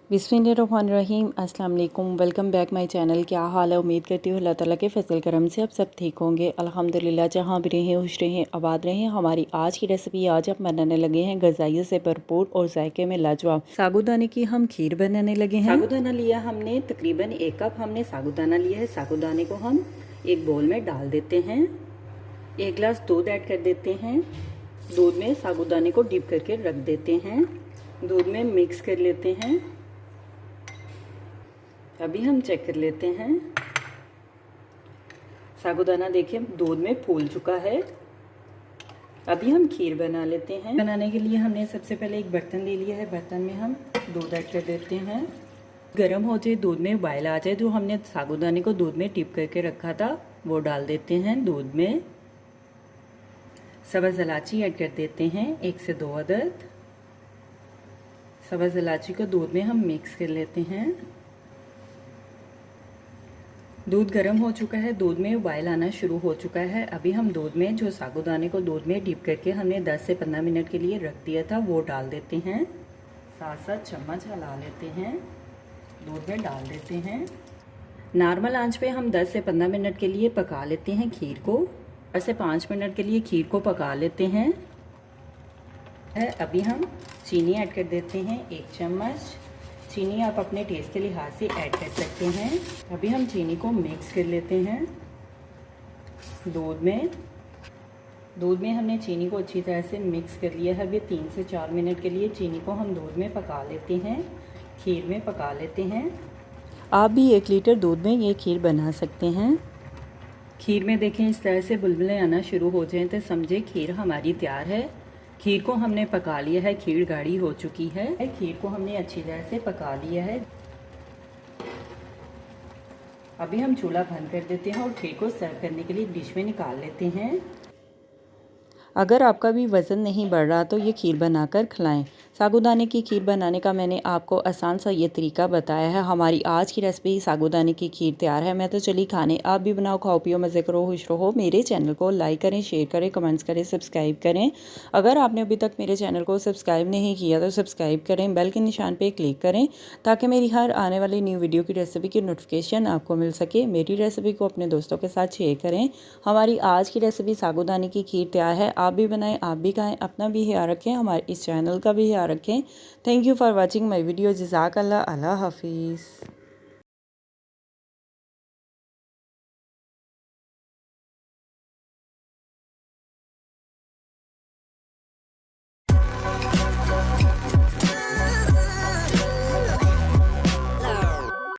बिस्मिल्लाहिर्रहमानिर्रहीम। अस्सलाम वालेकुम। Welcome back my channel. क्या हाल है? उम्मीद करती हूँ अल्लाह ताला के फजल करम से आप सब ठीक होंगे। अल्हम्दुलिल्लाह। जहाँ भी रहें खुश रहें, आबाद रहें। हमारी आज की रेसिपी आज हम बनाने लगे हैं गज़ाइयत से भरपूर और जायके में लाजवाब साबूदाने की हम खीर बनाने लगे हैं। साबूदाना लिया हमने तकरीबन 1 कप हमने साबूदाना लिया है। साबूदाने को हम एक बोल में डाल देते हैं। 1 गिलास दूध ऐड कर देते हैं। दूध में साबूदाने को डिप करके रख देते हैं। दूध में मिक्स कर लेते हैं। अभी हम चेक कर लेते हैं। साबूदाना देखिए दूध में फूल चुका है। अभी हम खीर बना लेते हैं। बनाने के लिए हमने सबसे पहले एक बर्तन ले लिया है। बर्तन में हम दूध ऐड कर देते हैं। गर्म हो जाए, दूध में उबाल आ जाए, जो हमने साबूदाने को दूध में टिप करके रखा था वो डाल देते हैं दूध में। सब्ज़ इलायची ऐड कर देते हैं 1 से 2 अदद। सब्ज़ इलायची को दूध में हम मिक्स कर लेते हैं। दूध गर्म हो चुका है, दूध में उबाल आना शुरू हो चुका है। अभी हम दूध में जो साबूदाने को दूध में डिप करके हमने 10 से 15 मिनट के लिए रख दिया था वो डाल देते हैं। साथ साथ चम्मच हिला लेते हैं, दूध में डाल देते हैं। नॉर्मल आंच पे हम 10 से 15 मिनट के लिए पका लेते हैं खीर को। ऐसे 5 मिनट के लिए खीर को पका लेते हैं। अभी हम चीनी ऐड कर देते हैं 1 चम्मच। चीनी आप अपने टेस्ट के लिहाज से ऐड कर सकते हैं। अभी हम चीनी को मिक्स कर लेते हैं दूध में हमने चीनी को अच्छी तरह से मिक्स कर लिया है। अभी 3 से 4 मिनट के लिए चीनी को हम दूध में पका लेते हैं, खीर में पका लेते हैं। आप भी 1 लीटर दूध में ये खीर बना सकते हैं। खीर में देखें इस तरह से बुलबुले आना शुरू हो जाएं तो समझे खीर हमारी तैयार है। खीर को हमने पका लिया है, खीर गाढ़ी हो चुकी है। खीर को हमने अच्छी तरह से पका लिया है। अभी हम चूल्हा बंद कर देते हैं और खीर को सर्व करने के लिए डिश में निकाल लेते हैं। अगर आपका भी वज़न नहीं बढ़ रहा तो ये खीर बनाकर खिलाएं। साबूदाने की खीर बनाने का मैंने आपको आसान सा ये तरीका बताया है। हमारी आज की रेसिपी साबूदाने की खीर तैयार है। मैं तो चली खाने, आप भी बनाओ, खाओ पियो, मज़े करो, खुश रहो। मेरे चैनल को लाइक करें, शेयर करें, कमेंट्स करें, सब्सक्राइब करें। अगर आपने अभी तक मेरे चैनल को सब्सक्राइब नहीं किया तो सब्सक्राइब करें, बेल के निशान पर क्लिक करें ताकि मेरी हर आने वाली न्यू वीडियो की रेसिपी की नोटिफिकेशन आपको मिल सके। मेरी रेसिपी को अपने दोस्तों के साथ शेयर करें। हमारी आज की रेसिपी साबूदाने की खीर तैयार है। आप भी बनाएं, आप भी खाएं, अपना भी ख्याल रखें, हमारे इस चैनल का भी ख्याल रखें। Thank you for watching my video. जज़ाकल्लाह। अल्लाह हाफिज़।